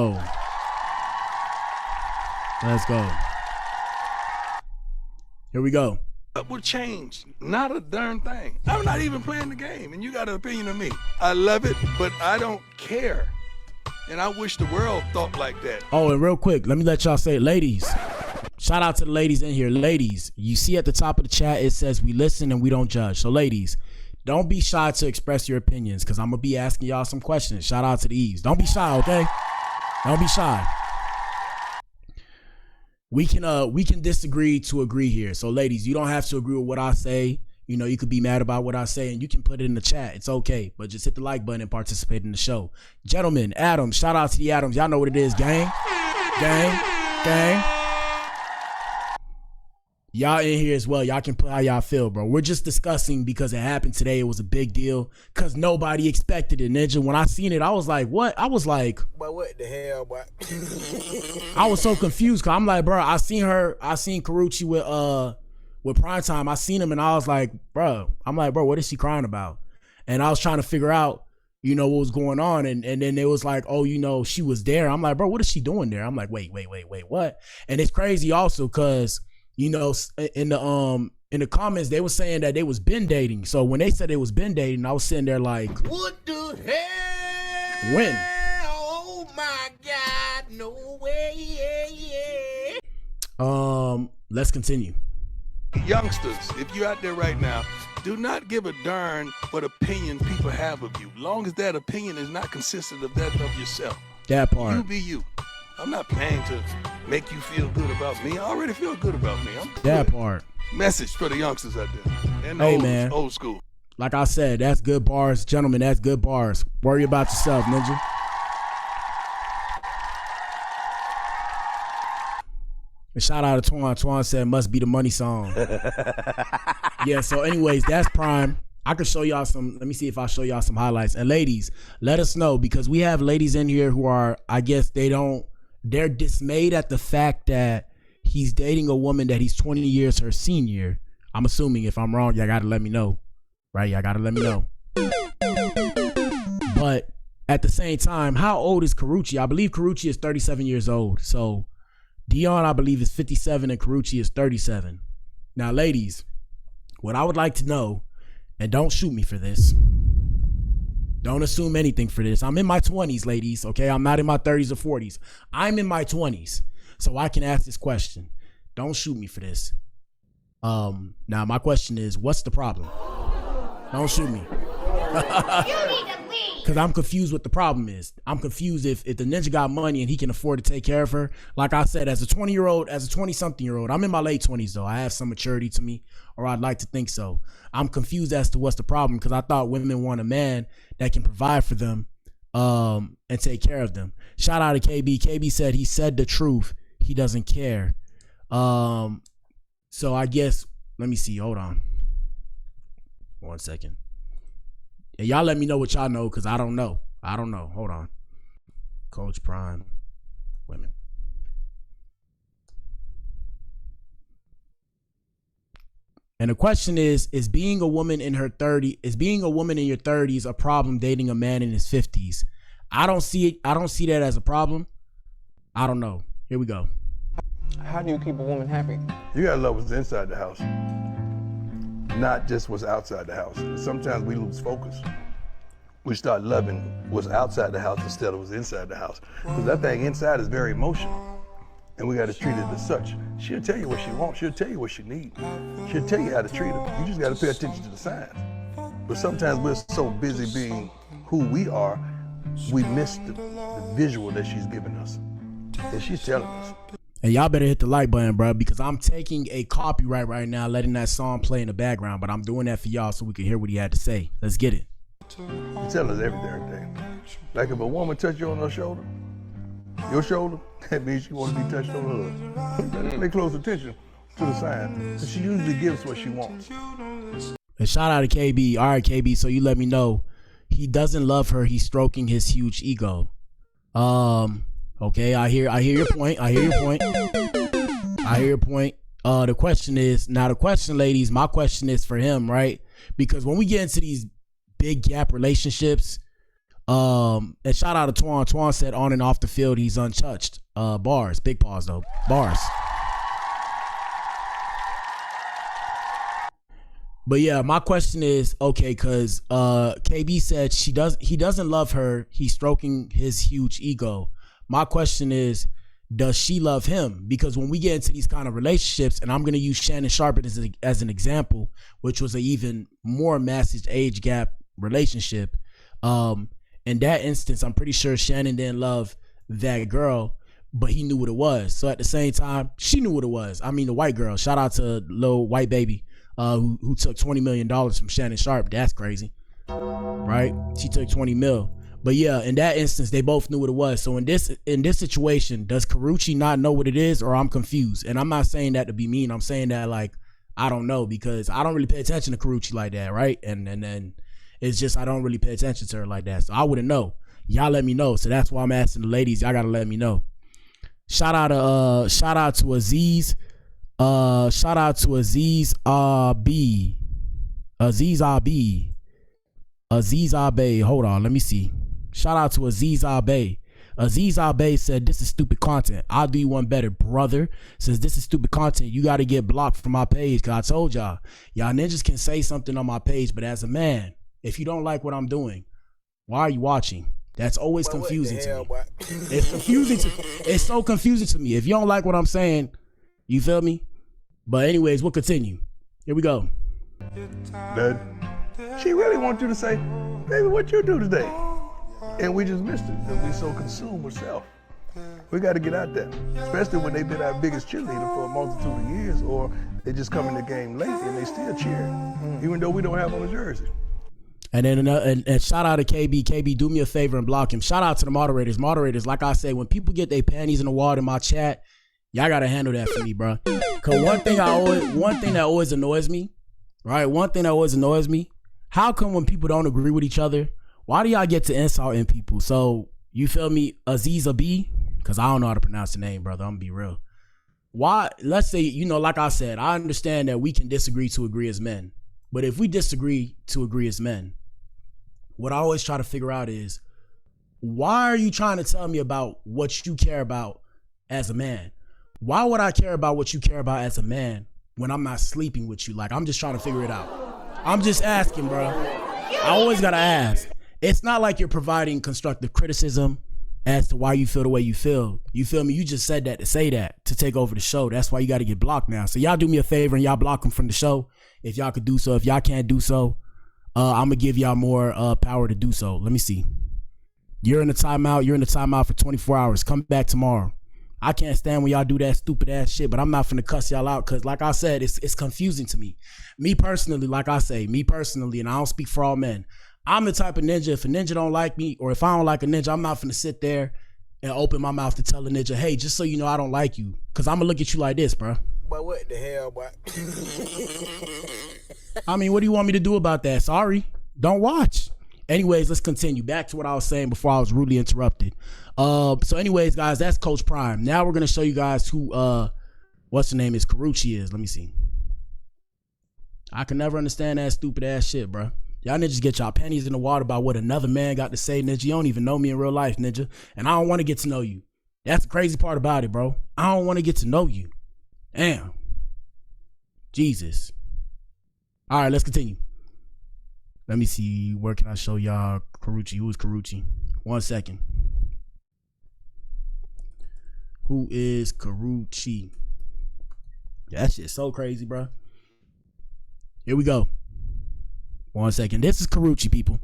go. Let's go. Here we go. Would change, not a darn thing. I'm not even playing the game, and you got an opinion of me. I love it, but I don't care. And I wish the world thought like that. Oh, and real quick, let me let y'all say, ladies, shout out to the ladies in here. Ladies, you see at the top of the chat, it says we listen and we don't judge. So ladies, don't be shy to express your opinions, because I'm going to be asking y'all some questions. Shout out to the Eves. Don't be shy, okay? Don't be shy. We can disagree to agree here. So ladies, you don't have to agree with what I say. You know, you could be mad about what I say and you can put it in the chat. It's okay. But just hit the like button and participate in the show. Gentlemen, Adams, shout out to the Adams. Y'all know what it is, gang. Gang. Y'all in here as well. Y'all can put how y'all feel, bro. We're just discussing because it happened today. It was a big deal because nobody expected it, Ninja. When I seen it, I was like, what? I was like, but what the hell, boy? I was so confused because I'm like, bro, I seen Karrueche with Primetime. I seen him and I was like, bro, what is she crying about? And I was trying to figure out, you know, what was going on. And then it was like, oh, you know, she was there. I'm like, bro, what is she doing there? I'm like, wait, what? And it's crazy also because, you know, in the comments, they were saying that they was been dating. So when they said they was been dating, I was sitting there like, what the hell? When? Oh my God, no way. Let's continue. Youngsters, if you're out there right now, do not give a darn what opinion people have of you, long as that opinion is not consistent of that of yourself. That part. You be you. I'm not paying to make you feel good about me. I already feel good about me. I'm good. That part. Message for the youngsters out there. And hey, the man. Old school. Like I said, that's good bars. Gentlemen, that's good bars. Worry about yourself, Ninja. And shout out to Twan. Twan said, must be the money song. Yeah, so anyways, that's Prime. I could show y'all some, let me see if I show y'all some highlights. And ladies, let us know, because we have ladies in here who are, I guess they're dismayed at the fact that he's dating a woman that he's 20 years her senior. I'm assuming. If I'm wrong, y'all gotta let me know. Right? Y'all gotta let me know. But at the same time, how old is Karrueche? I believe Karrueche is 37 years old. So Deion, I believe, is 57 and Karrueche is 37. Now, ladies, what I would like to know, and don't shoot me for this. Don't assume anything for this. I'm in my 20s, ladies, okay? I'm not in my 30s or 40s. I'm in my 20s, so I can ask this question. Don't shoot me for this. Now, my question is, what's the problem? Don't shoot me. Because I'm confused what the problem is. I'm confused if the ninja got money and he can afford to take care of her. Like I said, as a 20-something-year-old, I'm in my late 20s, though. I have some maturity to me, or I'd like to think so. I'm confused as to what's the problem, because I thought women want a man that can provide for them and take care of them. Shout out to KB. KB said he said the truth. He doesn't care. So I guess, let me see. Hold on. 1 second. And y'all let me know what y'all know, because I don't know. Hold on. Coach Prime. Women. And the question is being a woman in your 30s a problem dating a man in his 50s? I don't see it. I don't see that as a problem. I don't know. Here we go. How do you keep a woman happy? You gotta love what's inside the house, not just what's outside the house. Sometimes we lose focus. We start loving what's outside the house instead of what's inside the house. Because that thing inside is very emotional. And we gotta treat it as such. She'll tell you what she wants, she'll tell you what she needs. She'll tell you how to treat her. You just gotta pay attention to the signs. But sometimes we're so busy being who we are, we miss the visual that she's giving us, that she's telling us. And y'all better hit the like button, bro, because I'm taking a copyright right now, letting that song play in the background, but I'm doing that for y'all so we can hear what he had to say. Let's get it. You tell us everything. Like if a woman touch you on her shoulder, your shoulder, that means she wants to be touched on hers. Pay close attention to the signs. She usually gives what she wants. And shout out to KB. All right, KB, so you let me know. He doesn't love her. He's stroking his huge ego. Okay, I hear your point. The question, ladies, my question is for him, right? Because when we get into these big gap relationships, And shout out to Twan. Twan said on and off the field he's untouched. Bars, big pause though. Bars. But yeah, my question is, okay, because KB said he doesn't love her. He's stroking his huge ego. My question is, does she love him? Because when we get into these kind of relationships, and I'm going to use Shannon Sharp as an example, which was an even more massive age gap relationship. In that instance, I'm pretty sure Shannon didn't love that girl, but he knew what it was. So at the same time, she knew what it was. I mean, the white girl. Shout out to Lil White Baby. Who took $20 million from Shannon Sharp. That's crazy, right? She took 20 mil. But yeah, in that instance, they both knew what it was. So in this situation, does Karrueche not know what it is, or I'm confused? And I'm not saying that to be mean. I'm saying that like, I don't know, because I don't really pay attention to Karrueche like that, right? And then it's just I don't really pay attention to her like that. So I wouldn't know. Y'all let me know. So that's why I'm asking the ladies. Y'all gotta let me know. Shout out to Aziz. Shout out to Aziz RB. Aziz Abe. Hold on, let me see. Shout out to Aziz Abe. Aziz Abe said, "This is stupid content. I'll do you one better, brother." Says, "This is stupid content. You got to get blocked from my page." Cause I told y'all ninjas can say something on my page, but as a man, if you don't like what I'm doing, why are you watching? That's always confusing to me. It's confusing it's so confusing to me. If you don't like what I'm saying, you feel me? But anyways, we'll continue. Here we go. That she really wants you to say, "Baby, what you do today?" And we just missed it because we so consumed with self. We got to get out there, especially when they've been our biggest cheerleader for a multitude of years, or they just come in the game late and they still cheer, even though we don't have on a jersey. And then and shout out to KB. KB, do me a favor and block him. Shout out to the moderators. Moderators, like I say, when people get their panties in the water in my chat, y'all gotta handle that for me, bro. Cause one thing that always annoys me, right? One thing that always annoys me, how come when people don't agree with each other, why do y'all get to insulting people? So you feel me, Aziza B? Cause I don't know how to pronounce the name, brother. I'm gonna be real. Why? Let's say, like I said, I understand that we can disagree to agree as men, but if we disagree to agree as men, what I always try to figure out is, why are you trying to tell me about what you care about as a man? Why would I care about what you care about as a man when I'm not sleeping with you? Like, I'm just trying to figure it out. I'm just asking, bro. I always gotta ask. It's not like you're providing constructive criticism as to why you feel the way you feel. You feel me? You just said that to say that, to take over the show. That's why you gotta get blocked now. So y'all do me a favor and y'all block them from the show if y'all could do so. If y'all can't do so, I'm gonna give y'all more power to do so. Let me see. You're in the timeout. You're in the timeout for 24 hours. Come back tomorrow. I can't stand when y'all do that stupid ass shit, but I'm not finna cuss y'all out because, like I said, it's confusing to me. Me personally, like I say, and I don't speak for all men, I'm the type of ninja, if a ninja don't like me, or if I don't like a ninja, I'm not finna sit there and open my mouth to tell a ninja, hey, just so you know, I don't like you. Because I'm gonna look at you like this, bro. But what the hell, boy? I mean, what do you want me to do about that? Sorry, don't watch. Anyways, let's continue. Back to what I was saying before I was rudely interrupted. So anyways, guys, that's Coach Prime. Now we're going to show you guys who, what's the name is, Karrueche is. Let me see. I can never understand that stupid ass shit, bro. Y'all niggas get y'all panties in the water about what another man got to say, ninja. You don't even know me in real life, ninja. And I don't want to get to know you. That's the crazy part about it, bro. I don't want to get to know you. Damn. Jesus. All right, let's continue. Let me see. Where can I show y'all Karrueche? Who is Karrueche? 1 second. Who is Karrueche? That shit's so crazy, bro. Here we go. 1 second. This is Karrueche, people.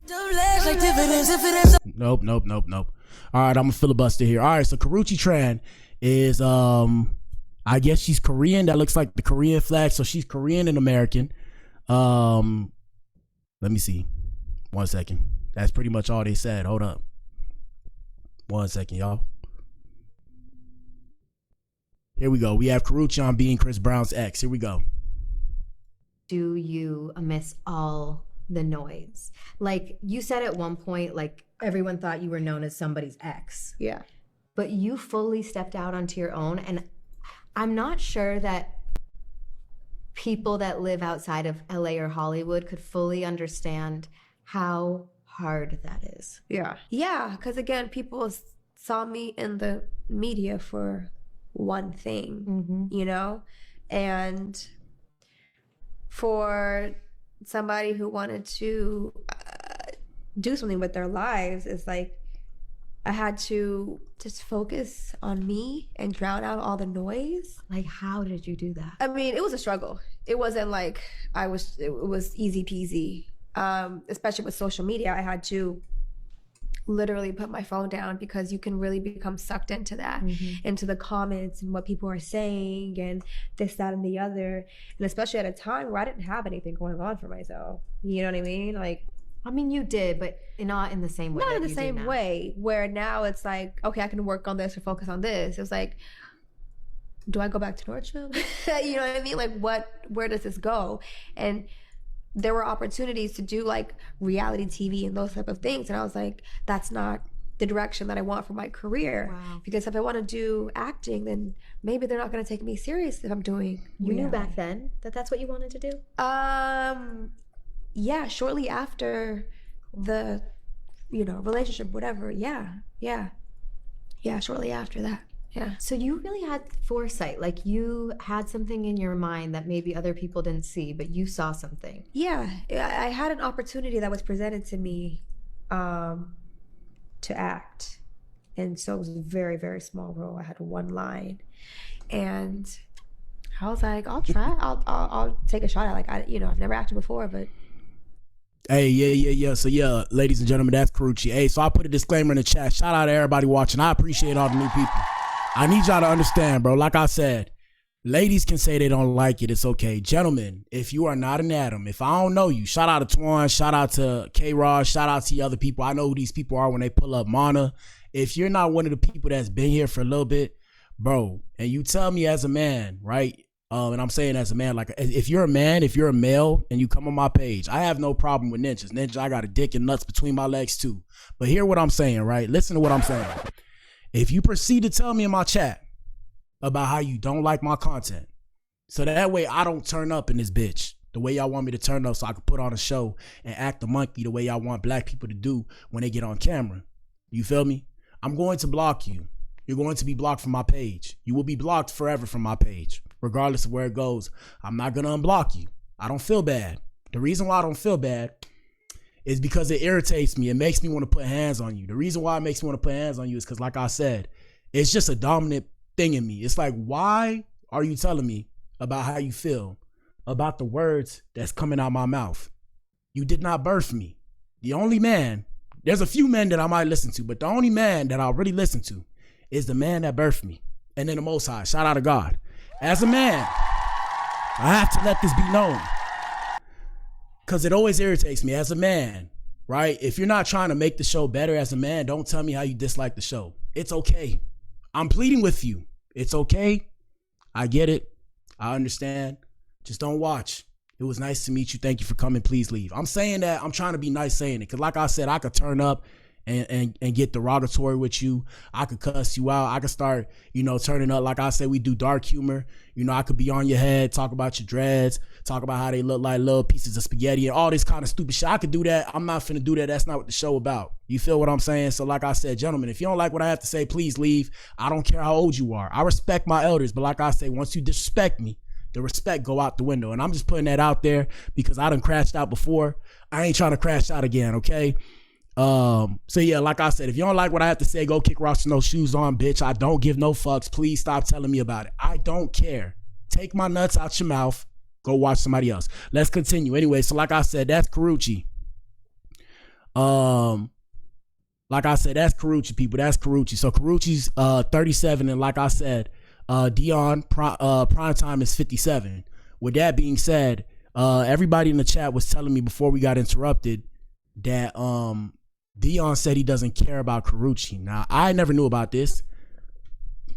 Nope. All right, I'm a filibuster here. All right, so Karrueche Tran is, I guess she's Korean. That looks like the Korean flag. So she's Korean and American. Let me see. 1 second. That's pretty much all they said. Hold up. 1 second, y'all. Here we go. We have Karrueche on being Chris Brown's ex. Here we go. Do you miss all the noise? Like you said at one point, like everyone thought you were known as somebody's ex. Yeah. But you fully stepped out onto your own. And I'm not sure that people that live outside of LA or Hollywood could fully understand how hard that is. Yeah, because again, people saw me in the media for one thing, you know? And for somebody who wanted to do something with their lives, it's like I had to just focus on me and drown out all the noise. Like, how did you do that? I mean, it was a struggle. It wasn't like it was easy peasy. Especially with social media, I had to literally put my phone down because you can really become sucked into that, into the comments and what people are saying and this, that, and the other. And especially at a time where I didn't have anything going on for myself. You know what I mean? Like, I mean, you did, but not in the same way. Not in the same way, where now it's like, okay, I can work on this or focus on this. It was like, do I go back to Nordstrom? You know what I mean? Like, where does this go? And there were opportunities to do like reality TV and those type of things. And I was like, that's not the direction that I want for my career. Wow. Because if I want to do acting, then maybe they're not going to take me serious if I'm doing You knew reality. back then that that's what you wanted to do? Yeah, shortly after the, relationship, whatever. Yeah, shortly after that. Yeah. So you really had foresight. Like, you had something in your mind that maybe other people didn't see, but you saw something. Yeah, I had an opportunity that was presented to me to act. And so it was a very, very small role. I had one line. And I was like, I'll try. I'll take a shot at it. Like, I've never acted before, but Hey, yeah. So yeah, ladies and gentlemen, that's Karrueche. Hey, so I put a disclaimer in the chat. Shout out to everybody watching. I appreciate all the new people. I need y'all to understand, bro. Like I said, ladies can say they don't like it. It's okay. Gentlemen, if you are not an Adam, if I don't know you, shout out to Twan, shout out to K-Rod, shout out to the other people. I know who these people are when they pull up. Mana, if you're not one of the people that's been here for a little bit, bro, and you tell me as a man, right? And I'm saying as a man, like, if you're a man, if you're a male and you come on my page, I have no problem with ninjas. Ninja, I got a dick and nuts between my legs too. But hear what I'm saying, right? Listen to what I'm saying. If you proceed to tell me in my chat about how you don't like my content, so that way I don't turn up in this bitch the way y'all want me to turn up so I can put on a show and act the monkey the way y'all want black people to do when they get on camera. You feel me? I'm going to block you. You're going to be blocked from my page. You will be blocked forever from my page, regardless of where it goes. I'm not going to unblock you. I don't feel bad. The reason why I don't feel bad is because it irritates me. It makes me want to put hands on you. The reason why it makes me want to put hands on you is because, like I said, it's just a dominant thing in me. It's like, why are you telling me about how you feel about the words that's coming out my mouth? You did not birth me. The only man, there's a few men that I might listen to, but the only man that I'll really listen to is the man that birthed me. And then the Most High. Shout out to God. As a man, I have to let this be known, because it always irritates me as a man, right? If you're not trying to make the show better as a man, don't tell me how you dislike the show. It's okay. I'm pleading with you. It's okay. I get it. I understand. Just don't watch. It was nice to meet you. Thank you for coming. Please leave. I'm saying that. I'm trying to be nice saying it, because like I said, I could turn up and get derogatory with you. I could cuss you out. I could start, turning up. Like I said, we do dark humor. I could be on your head, talk about your dreads, talk about how they look like little pieces of spaghetti and all this kind of stupid shit. I could do that. I'm not finna do that. That's not what the show about. You feel what I'm saying? So like I said, gentlemen, if you don't like what I have to say, please leave. I don't care how old you are. I respect my elders, but like I say, once you disrespect me, the respect go out the window. And I'm just putting that out there because I done crashed out before. I ain't trying to crash out again, okay? So yeah, like I said, if you don't like what I have to say, go kick rocks with no shoes on, bitch. I don't give no fucks. Please stop telling me about it. I don't care. Take my nuts out your mouth. Go watch somebody else. Let's continue. Anyway, so like I said, that's Karrueche. Like I said, that's Karrueche, people. That's Karrueche. So Karrueche's 37, and like I said, Deion prime time is 57. With that being said, everybody in the chat was telling me before we got interrupted that Deion said he doesn't care about Karrueche. Now, I never knew about this.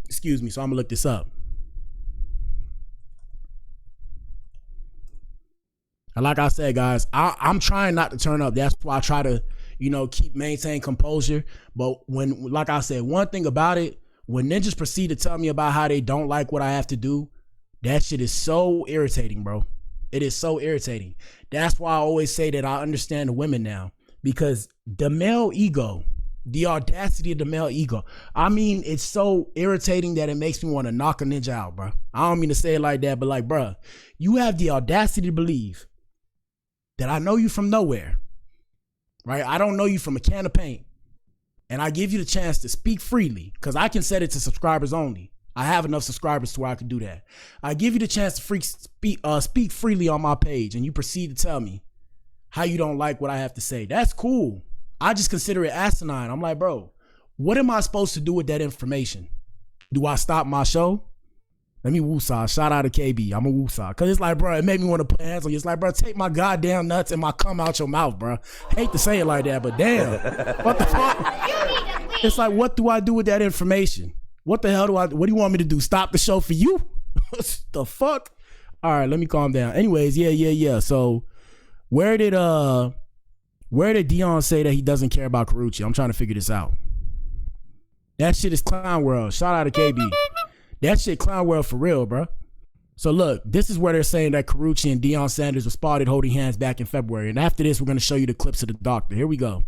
Excuse me, so I'm gonna look this up. And like I said, guys, I'm trying not to turn up. That's why I try to, maintain composure. But when, like I said, one thing about it, when ninjas proceed to tell me about how they don't like what I have to do, that shit is so irritating, bro. It is so irritating. That's why I always say that I understand the women now. because the male ego, the audacity of the male ego, I mean, it's so irritating that it makes me want to knock a ninja out, bro. I don't mean to say it like that, but like, bro, you have the audacity to believe that I know you from nowhere, right? I don't know you from a can of paint, and I give you the chance to speak freely, because I can set it to subscribers only. I have enough subscribers to where I can do that. I give you the chance to speak freely on my page, and you proceed to tell me how you don't like what I have to say. That's cool. I just consider it asinine. I'm like, bro, what am I supposed to do with that information? Do I stop my show? Let me woosah. Shout out to KB. I'm a woosah. Because it's like, bro, it made me want to put hands on you. It's like, bro, take my goddamn nuts and my cum out your mouth, bro. Hate to say it like that, but damn. What the fuck? It's like, what do I do with that information? What the hell what do you want me to do? Stop the show for you? The fuck? All right, let me calm down. Anyways, yeah. So where did Deion say that he doesn't care about Karrueche? I'm trying to figure this out. That shit is clown world. Shout out to KB. That shit clown world for real, bro. So look, this is where they're saying that Karrueche and Deion Sanders were spotted holding hands back in February. And after this, we're going to show you the clips of the doctor. Here we go.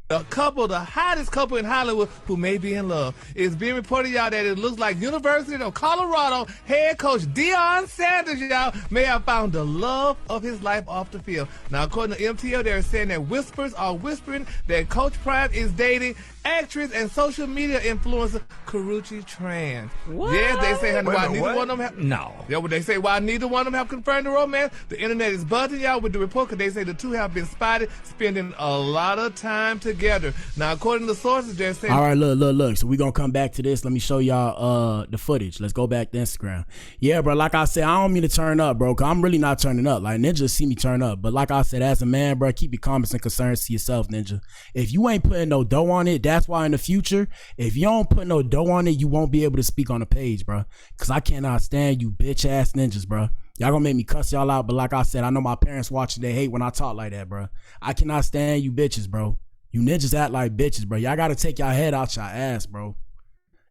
A couple, the hottest couple in Hollywood who may be in love. It's being reported, y'all, that it looks like University of Colorado head coach Deion Sanders, y'all, may have found the love of his life off the field. Now, according to MTO, they're saying that whispers are whispering that Coach Prime is dating actress and social media influencer Karrueche Tran. What? Yes, they say, honey, Wait a why minute, neither what? one of them have... No. Yeah, what they say, why neither one of them have confirmed the romance. The internet is buzzing, y'all, with the report, because they say the two have been spotted spending a lot of time together. Now, according to sources, they're saying... All right, look. So we're going to come back to this. Let me show y'all the footage. Let's go back to Instagram. Yeah, bro, like I said, I don't mean to turn up, bro, because I'm really not turning up. Like, Ninja see me turn up. But like I said, as a man, bro, keep your comments and concerns to yourself, Ninja. If you ain't putting no dough on it, that's why in the future, if you don't put no dough on it, you won't be able to speak on the page, bro. Because I cannot stand you bitch-ass ninjas, bro. Y'all gonna make me cuss y'all out, but like I said, I know my parents watching, they hate when I talk like that, bro. I cannot stand you bitches, bro. You ninjas act like bitches, bro. Y'all gotta take y'all head out y'all ass, bro.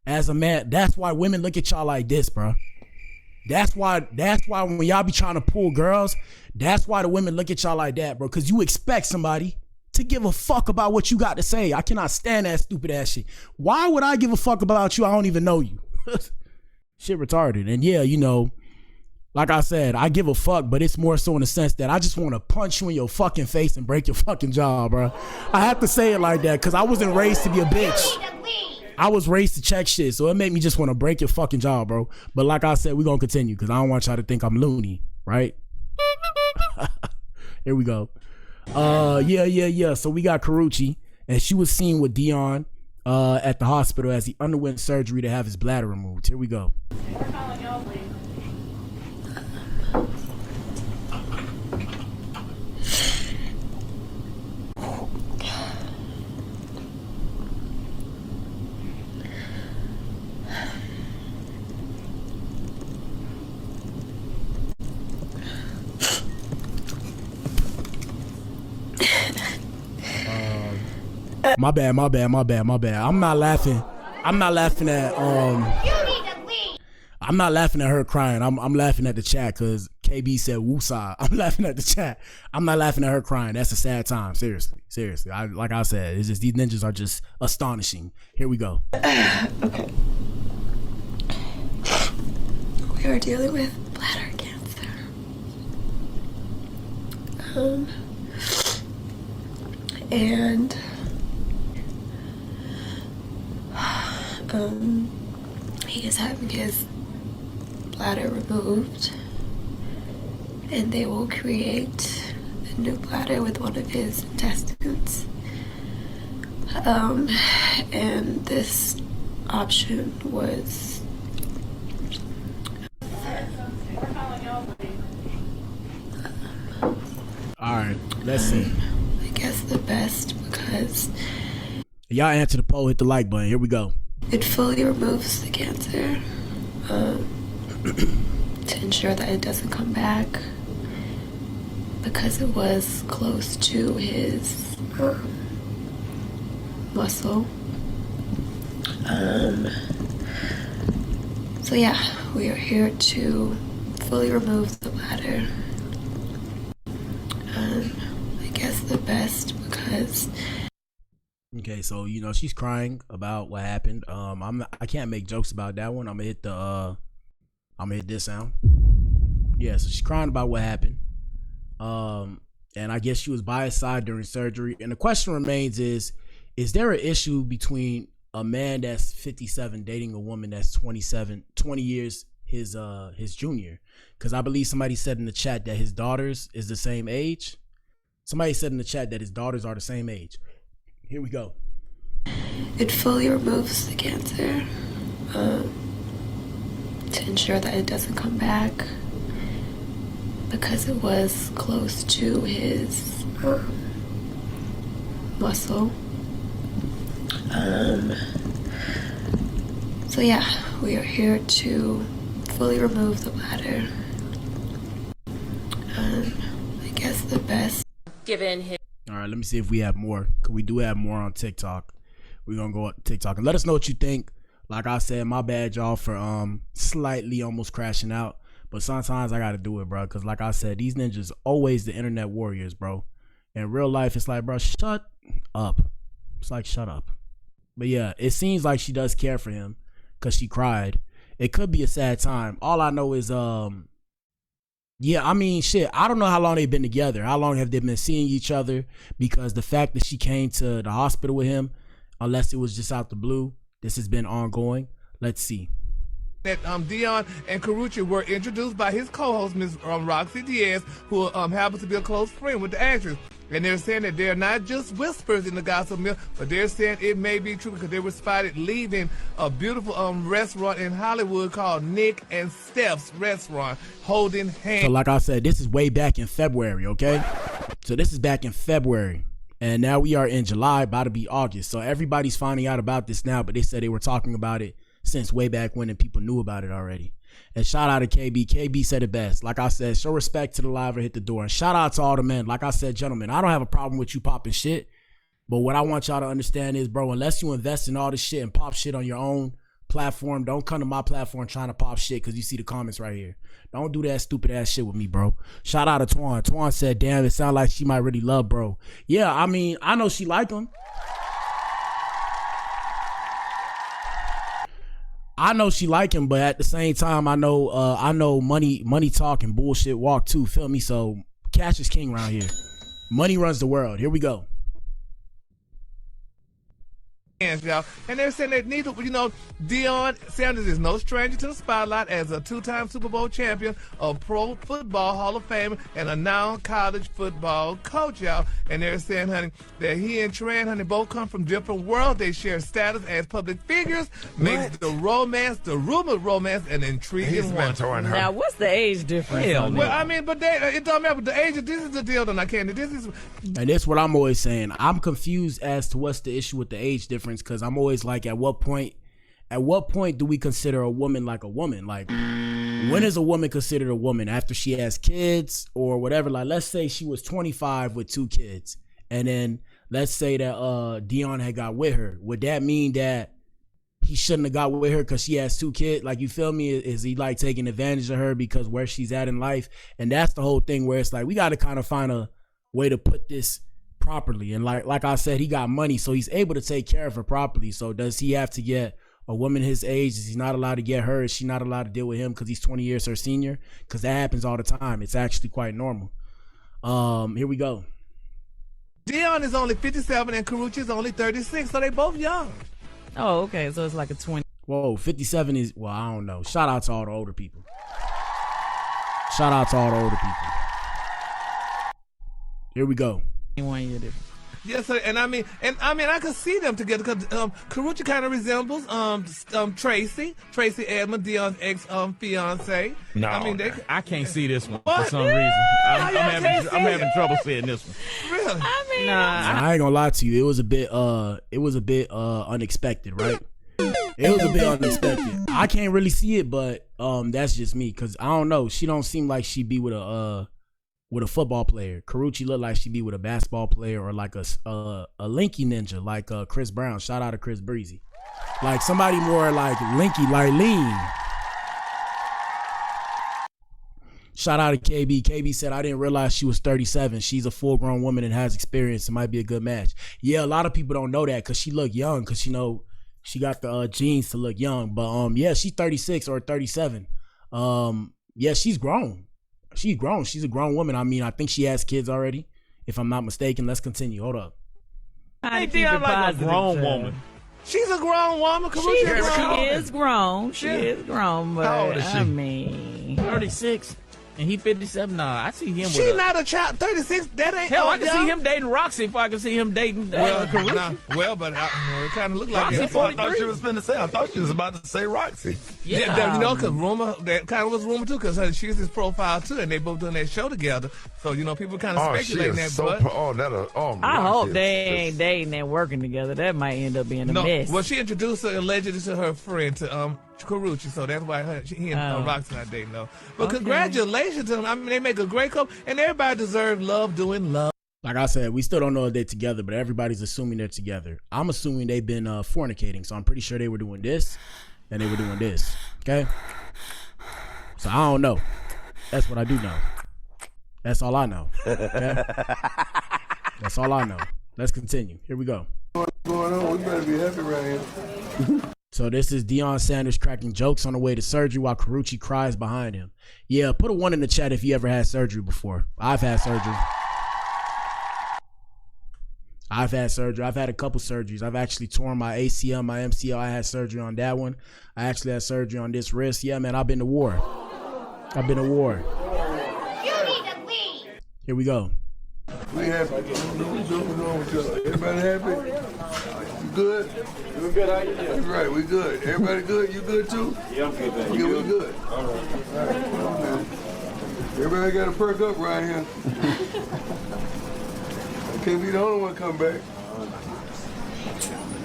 As a man, that's why women look at y'all like this, bro. That's why when y'all be trying to pull girls, that's why the women look at y'all like that, bro. Because you expect somebody to give a fuck about what you got to say. I cannot stand that stupid ass shit. Why would I give a fuck about you? I don't even know you. Shit retarded. And yeah, you know, like I said, I give a fuck, but it's more so in the sense that I just want to punch you in your fucking face and break your fucking jaw, bro. I have to say it like that because I wasn't raised to be a bitch. I was raised to check shit, so it made me just want to break your fucking jaw, bro. But like I said, we're going to continue because I don't want y'all to think I'm loony, right? Here we go. Yeah. So we got Karrueche, and she was seen with Deion at the hospital as he underwent surgery to have his bladder removed. Here we go. We're calling y'all, please. My bad. I'm not laughing at I'm not laughing at her crying. I'm laughing at the chat because KB said woosah. I'm laughing at the chat. I'm not laughing at her crying. That's a sad time. Seriously. Like I said, it's just these ninjas are just astonishing. Here we go. Okay. We are dealing with bladder cancer. And he is having his bladder removed, and they will create a new bladder with one of his intestines. And this option was Alright, let's see. I guess the best because Y'all answer the poll, hit the like button. Here we go. it fully removes the cancer to ensure that it doesn't come back because it was close to his muscle. So yeah, we are here to fully remove the bladder. I guess the best because months. Okay, so you know she's crying about what happened. I can't make jokes about that one. I'm gonna hit this sound. Yeah, so she's crying about what happened. And I guess she was by his side during surgery. And the question remains is there an issue between a man that's 57 dating a woman that's 27, 20 years his junior? Because I believe somebody said in the chat that his daughters is the same age. Somebody said in the chat that his daughters are the same age. Here we go. It fully removes the cancer to ensure that it doesn't come back, because it was close to his muscle. So yeah, we are here to fully remove the bladder. I guess the best, given his... All right, let me see if we have more. Cause we do have more on TikTok. We're gonna go on TikTok and let us know what you think. Like I said, my bad, y'all, for slightly almost crashing out. But sometimes I gotta do it, bro. Cause like I said, these ninjas always the internet warriors, bro. In real life, it's like, bro, shut up. It's like, shut up. But yeah, it seems like she does care for him because she cried. It could be a sad time. All I know is, yeah, I mean, shit, I don't know how long they've been together. How long have they been seeing each other? Because the fact that she came to the hospital with him, unless it was just out the blue, this has been ongoing. Let's see. That Deion and Karrueche were introduced by his co-host, Ms. Roxy Diaz, who happens to be a close friend with the actress. And they're saying that they're not just whispers in the gossip mill, but they're saying it may be true because they were spotted leaving a beautiful restaurant in Hollywood called Nick and Steph's Restaurant, holding hands. So like I said, this is way back in February, okay? So this is back in February. And now we are in July, about to be August. So everybody's finding out about this now, but they said they were talking about it since way back when and people knew about it already. And shout out to KB. KB said it best. Like I said, show respect to the live or hit the door. And shout out to all the men. Like I said, gentlemen, I don't have a problem with you popping shit. But what I want y'all to understand is, bro, unless you invest in all this shit and pop shit on your own platform, don't come to my platform trying to pop shit because you see the comments right here. Don't do that stupid ass shit with me, bro. Shout out to Twan. Twan said, damn, it sounds like she might really love bro. Yeah, I mean, I know she like him. I know she like him, but at the same time, I know money talk and bullshit walk too. Feel me? So cash is king around here. Money runs the world. Here we go. Y'all. And they're saying that neither, you know, Deion Sanders is no stranger to the spotlight as a two-time Super Bowl champion, a Pro Football Hall of Famer, and a non-college football coach, y'all. And they're saying, honey, that he and Tran, honey, both come from different worlds. They share status as public figures, makes the romance, the rumored romance, an intriguing one. Now, what's the age difference? Well, I mean, but it don't matter. But the age, this is the deal, though, not Candy. This is, and that's what I'm always saying. I'm confused as to what's the issue with the age difference. Because I'm always like, at what point do we consider a woman like a woman? Like, when is a woman considered a woman? After she has kids or whatever? Like, let's say she was 25 with 2 kids, and then let's say that Deion had got with her. Would that mean that he shouldn't have got with her because she has 2 kids? Like, you feel me? Is he like taking advantage of her because where she's at in life? And that's the whole thing where it's like, we got to kind of find a way to put this properly. And like I said, he got money, so he's able to take care of her properly. So does he have to get a woman his age? Is he not allowed to get her? Is she not allowed to deal with him because he's 20 years her senior? Because that happens all the time. It's actually quite normal. Here we go. Deion is only 57 and Karrueche is only 36, so they both young. Oh, okay. So it's like a 20. Whoa, 57 is, well, I don't know. Shout out to all the older people. Shout out to all the older people. Here we go. 1 year difference. Yes, sir. And I mean, I could see them together because Karrueche kind of resembles Tracy Edmond, Deion's ex fiance. No, I mean, I can't see this one What? for some reason. I'm having trouble seeing this one. Really? I mean, I ain't gonna lie to you. It was a bit unexpected, right? It was a bit unexpected. I can't really see it, but that's just me because I don't know. She don't seem like she'd be with a football player. Karrueche looked like she'd be with a basketball player or like a linky ninja, like Chris Brown. Shout out to Chris Breezy. Like somebody more like linky, like lean. Shout out to KB. KB said, I didn't realize she was 37. She's a full-grown woman and has experience. It might be a good match. Yeah, a lot of people don't know that because she look young because, you know, she got the genes to look young. But, yeah, she's 36 or 37. Yeah, she's grown. She's grown. She's a grown woman. I mean, I think she has kids already, if I'm not mistaken. Let's continue. Hold up. Hey, Deion like a grown woman. She's a grown woman. She is grown. She is grown. But How old is she? I mean, 36. And he 57. Nah, I see him. She's not a child. 36. That ain't. Hell, I can see him dating Roxy if I can see him dating. Well, but it kind of looked like Roxy it. 43. I thought she was finna say. I thought she was about to say Roxy. Yeah, you know, because rumor that kind of was rumor too, because she's his profile too, and they both doing that show together. So you know, people kind of speculating that. I hope they ain't dating and working together. That might end up being a mess. Well, she introduced her allegedly to her friend to Karrueche, so that's why he and Roxy not dating though. But congratulations to them. I mean, they make a great couple, and everybody deserves love doing love. Like I said, we still don't know if they're together, but everybody's assuming they're together. I'm assuming they've been fornicating, so I'm pretty sure they were doing this and they were doing this. Okay? So I don't know. That's what I do know. That's all I know. Okay? That's all I know. Let's continue. Here we go. What's going on? We better be happy right here. So this is Deion Sanders cracking jokes on the way to surgery while Karrueche cries behind him. Yeah, put a 1 in the chat if you ever had surgery before. I've had surgery. I've had a couple surgeries. I've actually torn my ACL, my MCL. I had surgery on that one. I actually had surgery on this wrist. Yeah, man, I've been to war. You need to leave. Here we go. We happy. What's going on with y'all? Everybody happy? You good? We're good. How you doing? That's right. We good. Everybody good? You good too? Yeah, I'm good. Yeah, we good. All right. Come on, man. Everybody got to perk up right here. I can't be the only one come back.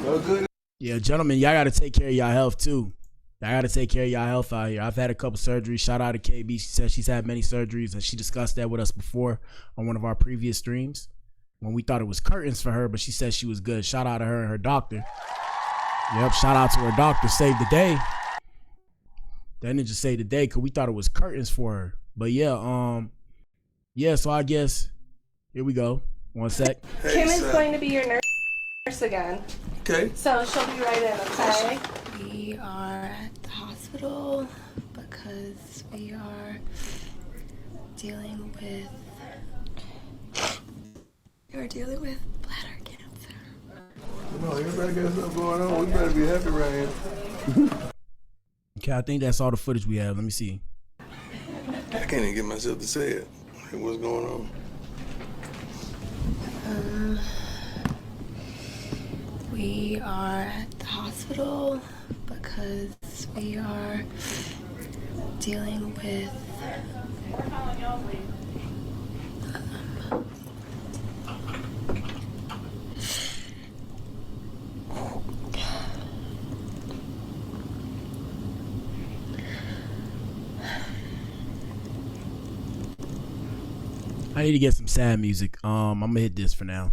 All good. Yeah, gentlemen, y'all got to take care of y'all health too. Y'all got to take care of y'all health out here. I've had a couple surgeries. Shout out to KB. She said she's had many surgeries, and she discussed that with us before on one of our previous streams when we thought it was curtains for her, but she said she was good. Shout out to her and her doctor. Yep, shout out to her doctor. Saved the day. That ninja saved the day because we thought it was curtains for her. But yeah, so I guess, here we go. 1 sec. Kim is going to be your nurse again. Okay. So she'll be right in, okay? We are at the hospital because we are dealing with bladder cancer. Come on, everybody got something going on. We better be happy right here. Okay, I think that's all the footage we have. Let me see. I can't even get myself to say it. Hey, what's going on? We are at the hospital because we are dealing with I need to get some sad music. I'm gonna hit this for now.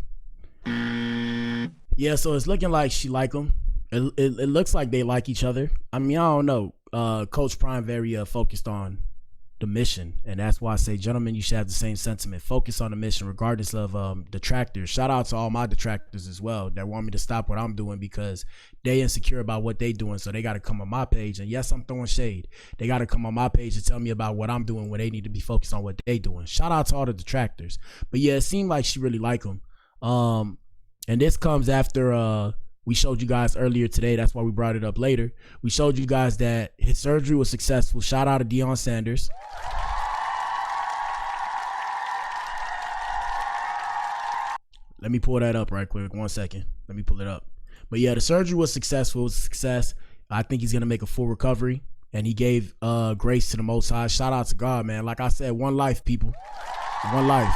Yeah, so it's looking like she like him. It looks like they like each other. I mean, I don't know. Coach Prime very focused on the mission, and that's why I say, gentlemen, you should have the same sentiment. Focus on the mission, regardless of detractors. Shout out to all my detractors as well that want me to stop what I'm doing because they insecure about what they doing, so they got to come on my page. And yes, I'm throwing shade. They got to come on my page to tell me about what I'm doing when they need to be focused on what they doing. Shout out to all the detractors. But yeah, it seemed like she really like him. And this comes after we showed you guys earlier today. That's why we brought it up later. We showed you guys that his surgery was successful. Shout out to Deion Sanders. Let me pull that up right quick. 1 second. Let me pull it up. But yeah, the surgery was successful. It was a success. I think he's going to make a full recovery. And he gave grace to the Most High. Shout out to God, man. Like I said, one life, people. One life.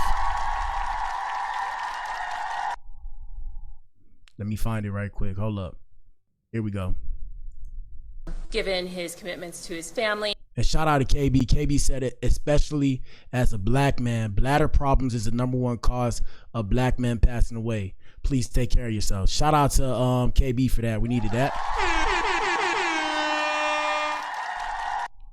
Let me find it right quick. Hold up. Here we go. Given his commitments to his family. And shout out to KB. KB said it, especially as a black man, bladder problems is the #1 cause of black men passing away. Please take care of yourself. Shout out to KB for that. We needed that.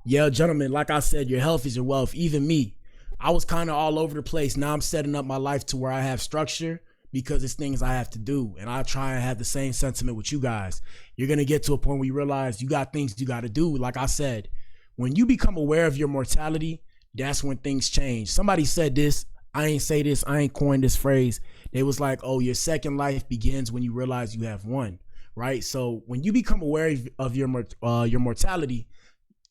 Yeah, gentlemen, like I said, your health is your wealth. Even me, I was kind of all over the place. Now I'm setting up my life to where I have structure because it's things I have to do. And I try and have the same sentiment with you guys. You're going to get to a point where you realize you got things you got to do. Like I said, when you become aware of your mortality, that's when things change. Somebody said this. I ain't say this. I ain't coined this phrase. They was like, oh, your second life begins when you realize you have one, right? So when you become aware of your mortality,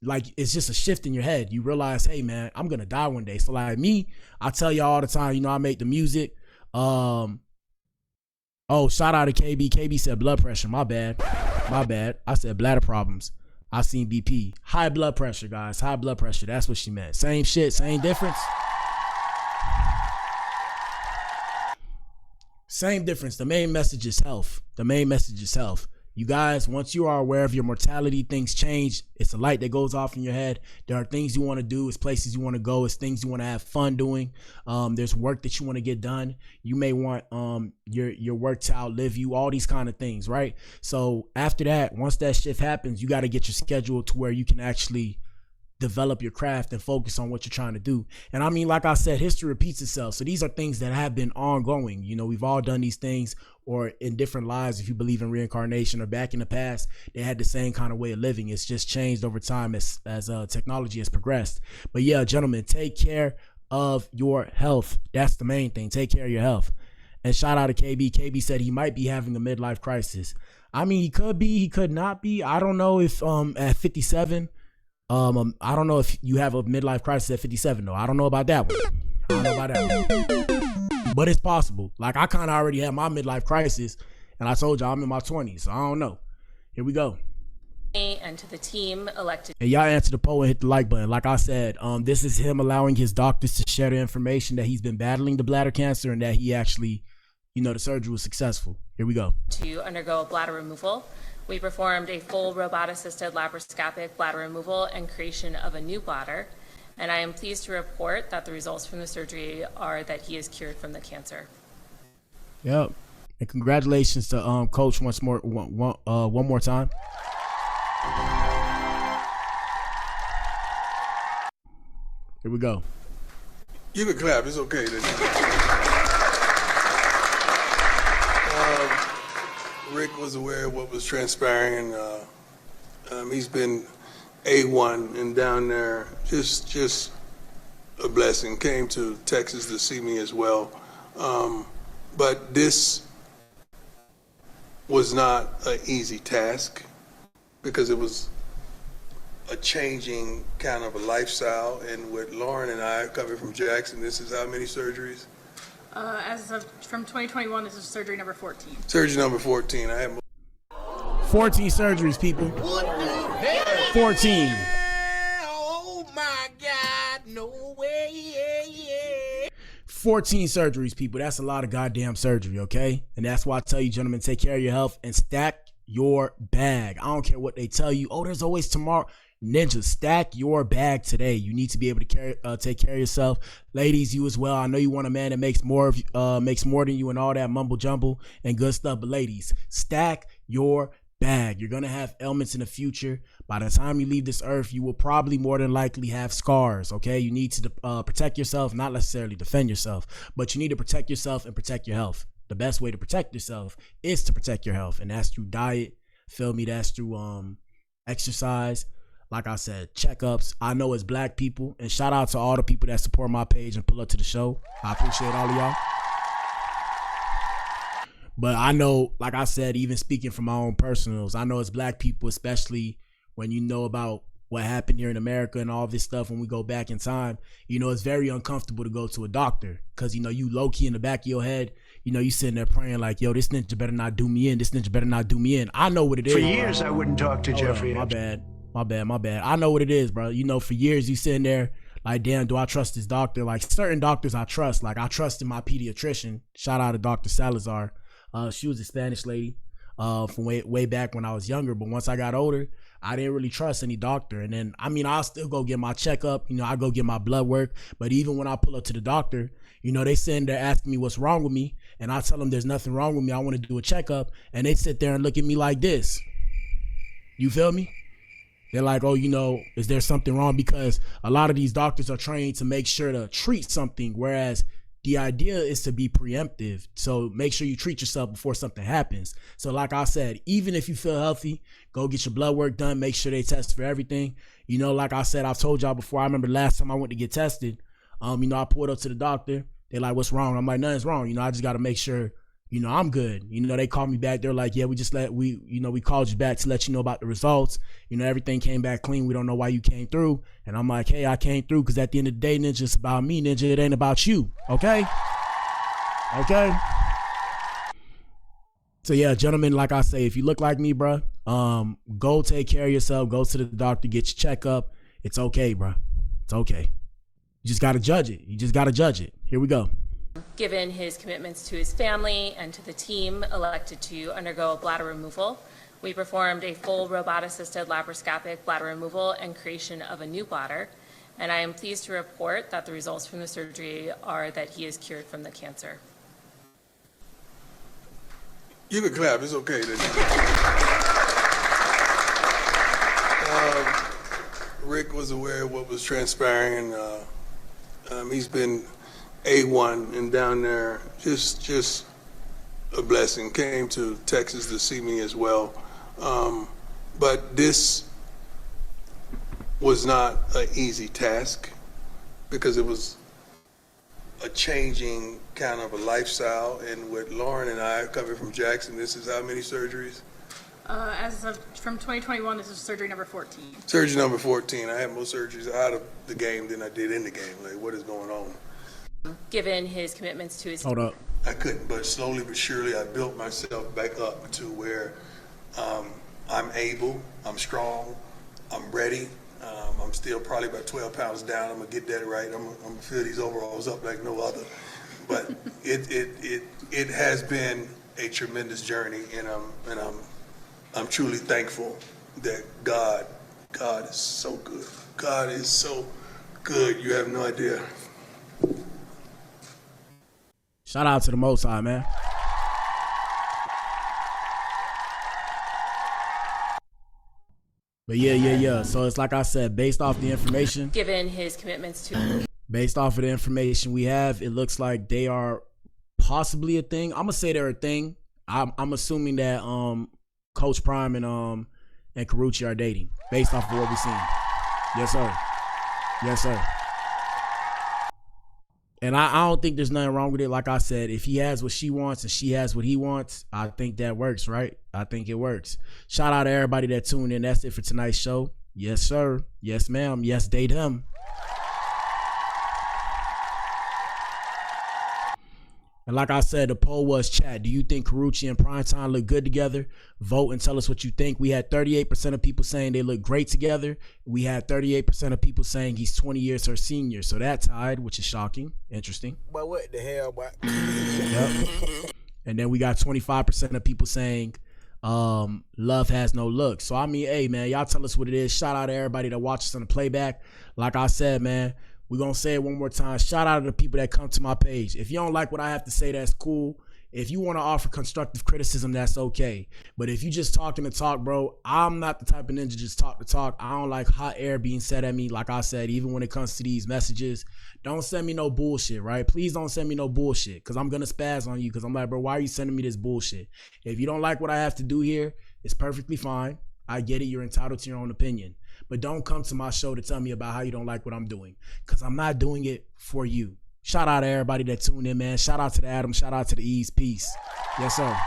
like it's just a shift in your head. You realize, hey man, I'm gonna die one day. So like me, I tell y'all all the time, you know, I make the music. Oh, shout out to KB. KB said blood pressure. My bad. I said bladder problems. I seen BP. High blood pressure, guys. High blood pressure. That's what she meant. Same shit, same difference. Same difference. The main message is health. The main message is health. You guys, once you are aware of your mortality, things change. It's a light that goes off in your head. There are things you want to do. It's places you want to go. It's things you want to have fun doing. There's work that you want to get done. You may want your work to outlive you, all these kind of things, right? So after that, once that shift happens, you got to get your schedule to where you can actually develop your craft and focus on what you're trying to do. And I mean, like I said, history repeats itself. So these are things that have been ongoing. You know, we've all done these things, or in different lives, if you believe in reincarnation, or back in the past, they had the same kind of way of living. It's just changed over time as technology has progressed. But yeah, gentlemen, take care of your health. That's the main thing. Take care of your health. And shout out to KB. KB said he might be having a midlife crisis. I mean, he could be, he could not be. I don't know if at 57, I don't know if you have a midlife crisis at 57 though. I don't know about that one. I don't know about that one. But it's possible. Like I kind of already had my midlife crisis, and I told y'all I'm in my 20s, so I don't know. Here we go. And to the team elected. And y'all answer the poll and hit the like button. Like I said, this is him allowing his doctors to share the information that he's been battling the bladder cancer and that he actually, you know, the surgery was successful. Here we go. To undergo bladder removal. We performed a full robot-assisted laparoscopic bladder removal and creation of a new bladder. And I am pleased to report that the results from the surgery are that he is cured from the cancer. Yep. And congratulations to Coach one more time. Here we go. You can clap. It's okay. Rick was aware of what was transpiring, and he's been A1 and down there, just a blessing. Came to Texas to see me as well. But this was not an easy task because it was a changing kind of a lifestyle. And with Lauren and I coming from Jackson, this is how many surgeries? As of from 2021, this is surgery number 14. Surgery number 14. I have 14 surgeries, people. 14. Oh my God, no way. 14 surgeries, people. That's a lot of goddamn surgery, okay? And that's why I tell you, gentlemen, take care of your health and stack your bag. I don't care what they tell you. Oh, there's always tomorrow. Ninja, stack your bag today. You need to be able to take care of yourself. Ladies, you as well. I know you want a man that makes more than you and all that mumble jumble and good stuff. But ladies, stack your bag. You're going to have ailments in the future. By the time you leave this earth, you will probably more than likely have scars, okay? You need to protect yourself, not necessarily defend yourself, but you need to protect yourself and protect your health. The best way to protect yourself is to protect your health, and that's through diet, feel me? That's through exercise. Like I said, checkups. I know it's black people, and shout out to all the people that support my page and pull up to the show. I appreciate all of y'all. But I know, like I said, even speaking from my own personals, I know it's black people, especially when you know about what happened here in America and all this stuff. When we go back in time, you know, it's very uncomfortable to go to a doctor because, you know, you low key in the back of your head, you know, you sitting there praying like, yo, this ninja better not do me in. This ninja better not do me in. I know what it is. For years, I wouldn't talk to Jeffrey. My bad. I know what it is, bro. You know, for years you sitting there like, damn, do I trust this doctor? Like certain doctors I trust. Like I trusted my pediatrician. Shout out to Dr. Salazar. She was a Spanish lady from way back when I was younger. But once I got older, I didn't really trust any doctor. And then, I mean, I'll still go get my checkup. You know, I go get my blood work. But even when I pull up to the doctor, you know, they sitting there asking me what's wrong with me. And I tell them there's nothing wrong with me. I want to do a checkup. And they sit there and look at me like this. You feel me? They're like, oh, you know, is there something wrong? Because a lot of these doctors are trained to make sure to treat something, whereas the idea is to be preemptive. So make sure you treat yourself before something happens. So like I said, even if you feel healthy, go get your blood work done. Make sure they test for everything. You know, like I said, I've told y'all before, I remember last time I went to get tested, you know, I pulled up to the doctor. They're like, what's wrong? I'm like, nothing's wrong. You know, I just got to make sure, you know, I'm good. You know, they called me back. They're like, yeah, we called you back to let you know about the results. You know, everything came back clean. We don't know why you came through. And I'm like, hey, I came through because at the end of the day, Ninja, it's about me, Ninja. It ain't about you. Okay? Okay? So yeah, gentlemen, like I say, if you look like me, bro, go take care of yourself. Go to the doctor, get your checkup. It's okay, bro. It's okay. You just got to judge it. You just got to judge it. Here we go. Given his commitments to his family and to the team elected to undergo a bladder removal, we performed a full robot-assisted laparoscopic bladder removal and creation of a new bladder, and I am pleased to report that the results from the surgery are that he is cured from the cancer. You can clap, it's okay. Rick was aware of what was transpiring, and he's been A1 and down there, just a blessing. Came to Texas to see me as well. But this was not an easy task because it was a changing kind of a lifestyle. And with Lauren and I coming from Jackson, this is how many surgeries? As of from 2021, this is surgery number 14. Surgery number 14. I had more surgeries out of the game than I did in the game. Like, what is going on? Given his commitments to his... Hold up. I couldn't, but slowly but surely I built myself back up to where I'm able, I'm strong, I'm ready. I'm still probably about 12 pounds down. I'm gonna get that right. I'm gonna fill these overalls up like no other. But it has been a tremendous journey, and I'm truly thankful that God is so good. God is so good. You have no idea. Shout out to the Most High, man. But yeah. So it's like I said, based off the information. Given his commitments to... Based off of the information we have, it looks like they are possibly a thing. I'm gonna say they're a thing. I'm assuming that Coach Prime and Karrueche are dating, based off of what we've seen. Yes, sir. Yes, sir. And I don't think there's nothing wrong with it. Like I said, if he has what she wants and she has what he wants, I think that works, right? I think it works. Shout out to everybody that tuned in. That's it for tonight's show. Yes, sir. Yes, ma'am. Yes, date him. And like I said, the poll was, chat, do you think Karrueche and Primetime look good together? Vote and tell us what you think. We had 38% of people saying they look great together. We had 38% of people saying he's 20 years her senior. So that tied, which is shocking. Interesting. But what the hell, boy? Yep. And then we got 25% of people saying love has no look. So I mean, hey man, y'all tell us what it is. Shout out to everybody that watches on the playback. Like I said, man, we're going to say it one more time. Shout out to the people that come to my page. If you don't like what I have to say, that's cool. If you want to offer constructive criticism, that's okay. But if you just talking to talk, bro, I'm not the type of ninja just talk to talk. I don't like hot air being said at me. Like I said, even when it comes to these messages, don't send me no bullshit, right? Please don't send me no bullshit because I'm going to spaz on you because I'm like, bro, why are you sending me this bullshit? If you don't like what I have to do here, it's perfectly fine. I get it. You're entitled to your own opinion. But don't come to my show to tell me about how you don't like what I'm doing because I'm not doing it for you. Shout out to everybody that tuned in, man. Shout out to the Adam. Shout out to the Ease. Peace. Yes, sir.